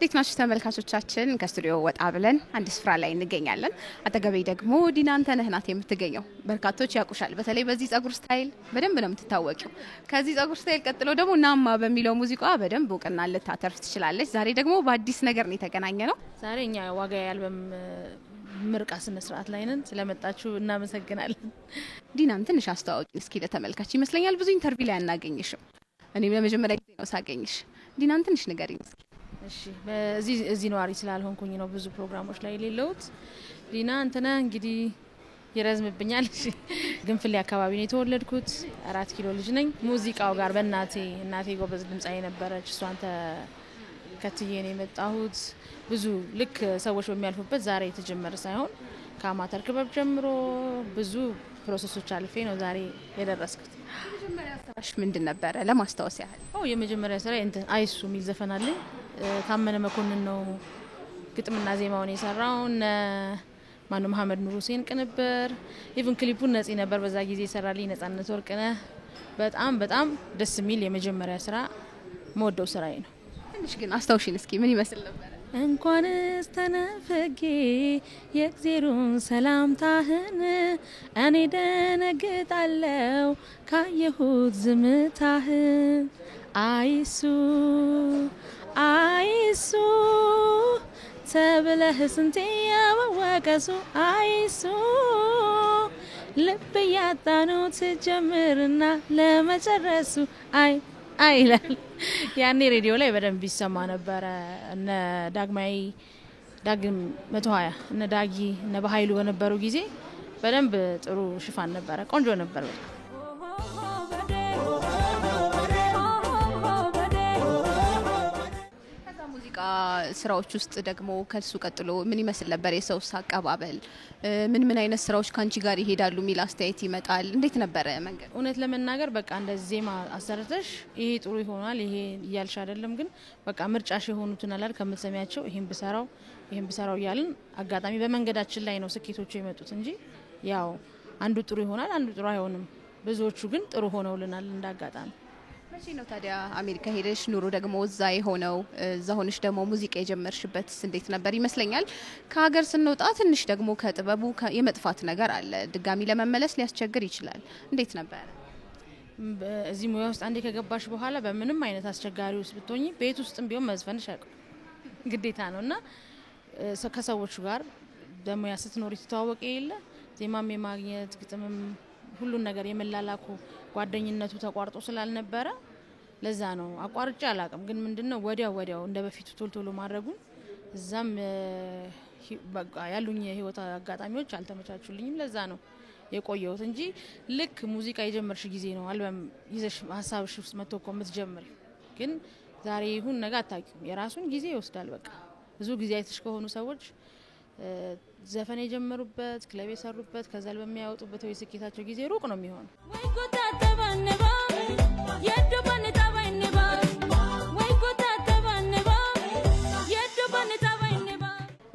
እንዴት ናችሁ ተመልካቾቻችን? ከስቱዲዮ ወጣ ብለን አንድ ስፍራ ላይ እንገኛለን። አጠገቤ ደግሞ ዲና አንተነህ ናት የምትገኘው። በርካቶች ያውቁሻል። በተለይ በዚህ ጸጉር ስታይል በደንብ ነው የምትታወቂው። ከዚህ ጸጉር ስታይል ቀጥሎ ደግሞ ናማ በሚለው ሙዚቃዋ በደንብ እውቅና ልታተርፍ ትችላለች። ዛሬ ደግሞ በአዲስ ነገር ነው የተገናኘ ነው። ዛሬ እኛ ዋጋ ያልበም ምርቃ ስነ ስርዓት ላይ ነን። ስለመጣችሁ እናመሰግናለን። ዲናን ትንሽ አስተዋወቂ እስኪ ለተመልካች። ይመስለኛል ብዙ ኢንተርቪው ላይ አናገኝሽም። እኔም ለመጀመሪያ ጊዜ ነው ሳገኝሽ። ዲናን ትንሽ ንገሪኝ እስኪ። እሺ፣ እዚህ ነዋሪ ስላልሆንኩኝ ነው ብዙ ፕሮግራሞች ላይ የሌለሁት። ዲና አንተነህ እንግዲህ ይረዝምብኛል። እሺ፣ ግንፍሌ አካባቢ ነው የተወለድኩት። 4 ኪሎ ልጅ ነኝ። ሙዚቃው ጋር እናቴ ጎበዝ ድምጻዊ ነበረች። እሷን ተከትዬ ነው የመጣሁት። ብዙ ልክ ሰዎች በሚያልፉበት ዛሬ የተጀመረ ሳይሆን ከአማተር ክበብ ጀምሮ ብዙ ፕሮሰሶች አልፌ ነው ዛሬ የደረስኩት። የመጀመሪያ ስራሽ ምንድን ነበረ ለማስታወስ ያህል? የመጀመሪያ ስራ አይሱ የሚል ዘፈን አለኝ። ታመነ መኮንን ነው ግጥምና ዜማውን የሰራው። ማነው መሐመድ ኑር ሁሴን ቅንብር። ኢቭን ክሊፑን ነፂ ነበር በዛ ጊዜ የሰራልኝ፣ ነጻነት ወርቅነህ። በጣም ደስ የሚል የመጀመሪያ ስራ መወደው ስራዬ ነው። ትንሽ ግን አስታውሽን እስኪ ምን ይመስል ነበር? እንኳንስ ተነፍጌ የእግዚአብሔርን ሰላምታህን እኔ ደነግጣለሁ ካየሁት ዝምታህን። አይሱ ተብለህ ስንቴ ያወቀሱ አይሱ ልብ ያጣነው ትጀምርና ለመጨረሱ ይላል። ያኔ ሬዲዮ ላይ በደንብ ይሰማ ነበረ። እነ ዳግም 120 እነ ዳጊ እነ በኃይሉ በነበሩ ጊዜ በደንብ ጥሩ ሽፋን ነበረ። ቆንጆ ነበር። ሙዚቃ ስራዎች ውስጥ ደግሞ ከሱ ቀጥሎ ምን ይመስል ነበር የሰውስ አቀባበል? ምን አይነት ስራዎች ካንቺ ጋር ይሄዳሉ የሚል አስተያየት ይመጣል? እንዴት ነበረ መንገድ? እውነት ለመናገር በቃ እንደዚህ ዜማ አሰርተሽ ይሄ ጥሩ ይሆናል ይሄ እያልሽ አይደለም፣ ግን በቃ ምርጫሽ የሆኑትን አላል ከምትሰሚያቸው ይሄን ብሰራው እያልን አጋጣሚ በመንገዳችን ላይ ነው ስኬቶቹ የመጡት እንጂ ያው አንዱ ጥሩ ይሆናል አንዱ ጥሩ አይሆንም። ብዙዎቹ ግን ጥሩ ሆነውልናል እንዳጋጣሚ። መቼ ነው ታዲያ አሜሪካ ሄደሽ ኑሮ ደግሞ እዛ የሆነው? እዛ ሆነሽ ደግሞ ሙዚቃ የጀመርሽበት እንዴት ነበር? ይመስለኛል ከሀገር ስንወጣ ትንሽ ደግሞ ከጥበቡ የመጥፋት ነገር አለ። ድጋሚ ለመመለስ ሊያስቸግር ይችላል። እንዴት ነበር? እዚህ ሙያ ውስጥ አንዴ ከገባሽ በኋላ በምንም አይነት አስቸጋሪ ውስጥ ብትሆኚ ቤት ውስጥም ቢሆን መዝፈንሽ ግዴታ ነው እና ከሰዎቹ ጋር በሙያ ስትኖሪ ትተዋወቂ የለ ዜማም የማግኘት ግጥምም ሁሉን ነገር የመላላኩ ጓደኝነቱ ተቋርጦ ስላልነበረ ለዛ ነው አቋርጬ አላቅም። ግን ምንድነው ወዲያው እንደ በፊቱ ቶሎ ማድረጉን እዛም በቃ ያሉኝ የህይወት አጋጣሚዎች አልተመቻቹልኝም። ለዛ ነው የቆየሁት እንጂ ልክ ሙዚቃ የጀመርሽ ጊዜ ነው አልበም ይዘሽ ሀሳብሽ ውስጥ መጥቶ እኮ የምትጀምሪ። ግን ዛሬ ይሁን ነገ አታውቂም። የራሱን ጊዜ ይወስዳል። በቃ ብዙ ጊዜ አይተሽ ከሆኑ ሰዎች ዘፈን የጀመሩበት ክለብ የሰሩበት ከዛ በሚያወጡበት ወይ ስኬታቸው ጊዜ ሩቅ ነው የሚሆነው።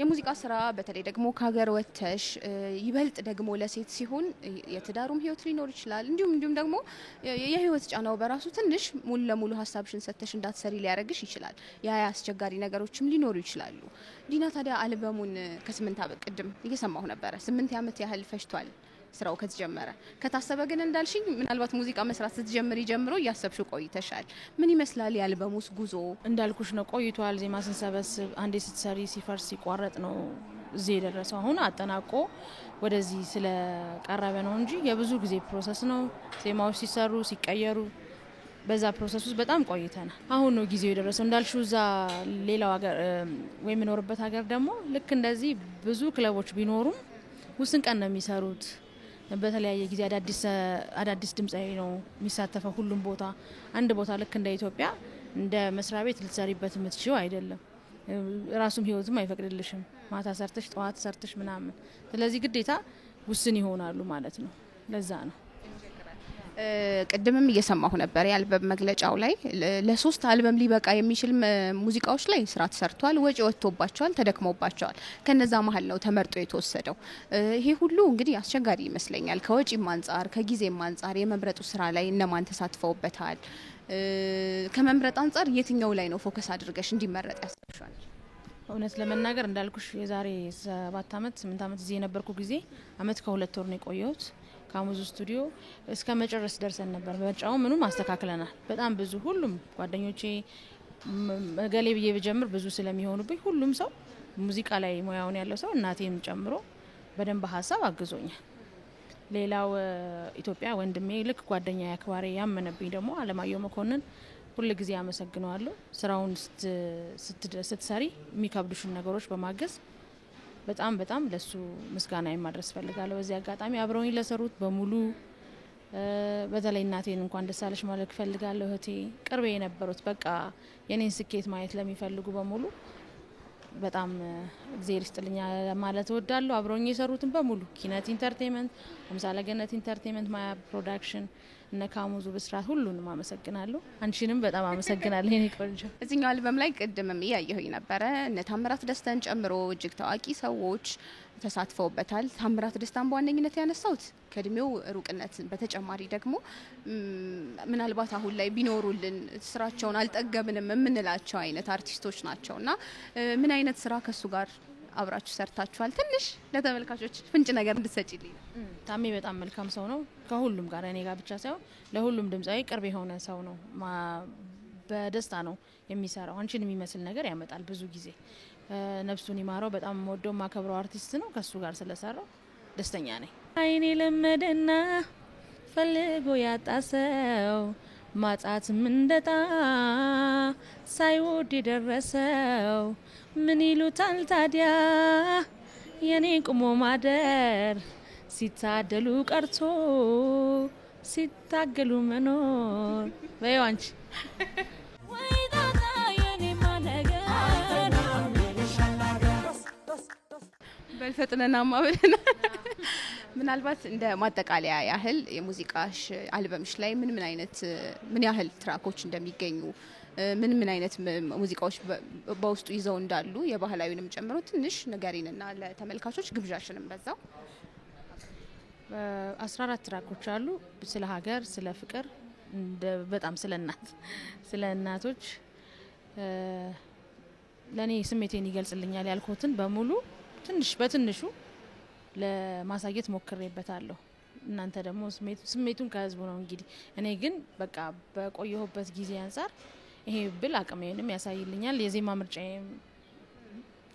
የሙዚቃ ስራ በተለይ ደግሞ ከሀገር ወጥተሽ ይበልጥ ደግሞ ለሴት ሲሆን የትዳሩም ህይወት ሊኖር ይችላል። እንዲሁም ደግሞ የህይወት ጫናው በራሱ ትንሽ ሙሉ ለሙሉ ሀሳብሽን ሰተሽ እንዳትሰሪ ሊያረግሽ ይችላል። አስቸጋሪ ነገሮችም ሊኖሩ ይችላሉ። ዲና ታዲያ አልበሙን ከ8 ዓመት ቅድም እየሰማሁ ነበር 8 ዓመት ያህል ፈጅቷል ስራው ከተጀመረ። ከታሰበ ግን እንዳልሽኝ ምናልባት ሙዚቃ መስራት ስትጀምሪ ጀምሮ እያሰብሽው ቆይተሻል። ምን ይመስላል የአልበሙስ ጉዞ? እንዳልኩሽ ነው ቆይቷል። ዜማ ስንሰበስብ አንዴ ስትሰሪ ሲፈርስ ሲቋረጥ ነው እዚህ የደረሰው። አሁን አጠናቆ ወደዚህ ስለቀረበ ነው እንጂ የብዙ ጊዜ ፕሮሰስ ነው። ዜማዎች ሲሰሩ ሲቀየሩ በዛ ፕሮሰስ ውስጥ በጣም ቆይተናል። አሁን ነው ጊዜው የደረሰው። እንዳልሽው እዛ ሌላው ሀገር ወይ የምኖርበት ሀገር ደግሞ ልክ እንደዚህ ብዙ ክለቦች ቢኖሩም ውስን ቀን ነው የሚሰሩት። በተለያየ ጊዜ አዳዲስ ድምጻዊ ነው የሚሳተፈው ሁሉም ቦታ። አንድ ቦታ ልክ እንደ ኢትዮጵያ እንደ መስሪያ ቤት ልትሰሪበት የምትችይው አይደለም። ራሱም ህይወትም አይፈቅድልሽም ማታ ሰርተሽ ጠዋት ሰርተሽ ምናምን። ስለዚህ ግዴታ ውስን ይሆናሉ ማለት ነው። ለዛ ነው ቅድምም እየሰማሁ ነበር የአልበም መግለጫው ላይ ለ3 አልበም ሊበቃ የሚችል ሙዚቃዎች ላይ ስራ ተሰርቷል፣ ወጪ ወጥቶባቸዋል፣ ተደክሞባቸዋል። ከነዛ መሀል ነው ተመርጦ የተወሰደው። ይሄ ሁሉ እንግዲህ አስቸጋሪ ይመስለኛል። ከወጪም አንፃር ከጊዜም አንፃር የመምረጡ ስራ ላይ እነማን ተሳትፈውበታል? ከመምረጥ አንፃር የትኛው ላይ ነው ፎከስ አድርገሽ እንዲመረጥ ያስፈልጋል? እውነት ለመናገር እንዳልኩሽ የዛሬ 7 አመት 8 አመት እዚህ የነበርኩ ጊዜ አመት ከ2 ወር ነው የቆየሁት። ካሙዙ ስቱዲዮ እስከ መጨረስ ደርሰን ነበር። በመጫው ምኑም አስተካክለናል። በጣም ብዙ ሁሉም ጓደኞቼ ገሌ ብዬ በጀምር ብዙ ስለሚሆኑብኝ ሁሉም ሰው ሙዚቃ ላይ ሙያውን ያለው ሰው እናቴም ጨምሮ በደንብ ሀሳብ አግዞኛል። ሌላው ኢትዮጵያ ወንድሜ ልክ ጓደኛ ያክባሪ ያመነብኝ ደግሞ አለማየሁ መኮንን ሁሉ ጊዜ አመሰግነዋለሁ። ስራውን ስትሰሪ የሚከብዱሽን ነገሮች በማገዝ በጣም ለሱ ምስጋና ማድረስ ፈልጋለሁ። በዚህ አጋጣሚ አብረውኝ ለሰሩት በሙሉ በተለይ እናቴን እንኳን ደስ አለሽ ማለት ፈልጋለሁ። እህቴ ቅርቤ የነበሩት በቃ የኔን ስኬት ማየት ለሚፈልጉ በሙሉ በጣም እግዚአብሔር ይስጥልኝ ማለት እወዳለሁ። አብረውኝ የሰሩትን በሙሉ ኪነት ኢንተርቴይንመንት፣ አምሳለ ገነት ኢንተርቴይንመንት፣ ማያ ፕሮዳክሽን እነ ካሙዙ በስራት ሁሉንም አመሰግናለሁ። አንቺንም በጣም አመሰግናለሁ የኔ ቆንጆ። እዚህኛው አልበም ላይ ቅድምም ያየሁኝ ነበረ እነ ታምራት ደስታን ጨምሮ እጅግ ታዋቂ ሰዎች ተሳትፈውበታል። ታምራት ደስታን በዋነኝነት ያነሳውት ከእድሜው ሩቅነት በተጨማሪ ደግሞ ምናልባት አሁን ላይ ቢኖሩልን ስራቸውን አልጠገብንም የምንላቸው አይነት አርቲስቶች ናቸውና ምን አይነት ስራ ከሱ ጋር አብራችሁ ሰርታችኋል? ትንሽ ለተመልካቾች ፍንጭ ነገር እንድትሰጪልኝ። ታሜ በጣም መልካም ሰው ነው። ከሁሉም ጋር እኔ ጋር ብቻ ሳይሆን ለሁሉም ድምጻዊ ቅርብ የሆነ ሰው ነው። በደስታ ነው የሚሰራው። አንቺን የሚመስል ነገር ያመጣል ብዙ ጊዜ። ነፍሱን ይማረው። በጣም ወደው ማከብረው አርቲስት ነው። ከሱ ጋር ስለሰራው ደስተኛ ነኝ። አይኔ ለመደና ፈልጎ ያጣሰው ማጣት ምንደጣ ሳይወድ የደረሰው ምን ይሉታል ታዲያ የኔ ቁሞ ማደር ሲታደሉ ቀርቶ ሲታገሉ መኖር በያንቺ በልፈጥነናማ ብለና ምናልባት እንደ ማጠቃለያ ያህል የሙዚቃሽ አልበምሽ ላይ ምን አይነት ምን ያህል ትራኮች እንደሚገኙ ምን አይነት ሙዚቃዎች በውስጡ ይዘው እንዳሉ የባህላዊንም ጨምሮ ትንሽ ንገሪንና ለተመልካቾች ግብዣሽንም በዛው። 14 ትራኮች አሉ። ስለ ሀገር፣ ስለ ፍቅር፣ በጣም ስለ እናቶች ለኔ ስሜቴን ይገልጽልኛል ያልኩትን በሙሉ በትንሹ ለማሳየት ሞክሬበታለሁ። እናንተ ደግሞ ስሜቱን ከህዝቡ ነው እንግዲህ። እኔ ግን በቃ በቆየሁበት ጊዜ አንፃር ይሄ ብል አቅሜንም ያሳይልኛል። የዜማ ምርጫዬም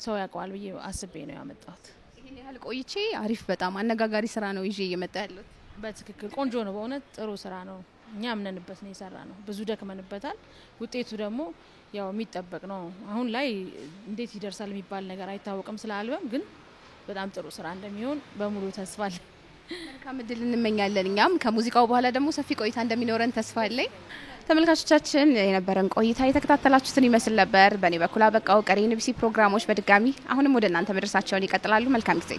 ሰው ያውቀዋል ብዬ አስቤ ነው ያመጣሁት። ይሄን ያህል ቆይቼ አሪፍ በጣም አነጋጋሪ ስራ ነው ይዤ እየመጣ ያለሁት። በትክክል ቆንጆ ነው። በእውነት ጥሩ ስራ ነው። እኛ አምነንበት ነው የሰራ ነው። ብዙ ደክመንበታል። ውጤቱ ደግሞ ያው የሚጠበቅ ነው። አሁን ላይ እንዴት ይደርሳል የሚባል ነገር አይታወቅም። ስለ አልበም ግን በጣም ጥሩ ስራ እንደሚሆን በሙሉ ተስፋ አለኝ። መልካም እድል እንመኛለን። እኛም ከሙዚቃው በኋላ ደግሞ ሰፊ ቆይታ እንደሚኖረን ተስፋ አለኝ። ተመልካቾቻችን የነበረን ቆይታ የተከታተላችሁትን ይመስል ነበር። በእኔ በኩል አበቃው። ቀሪ NBC ፕሮግራሞች በድጋሚ አሁንም ወደ እናንተ መድረሳቸውን ይቀጥላሉ። መልካም ጊዜ።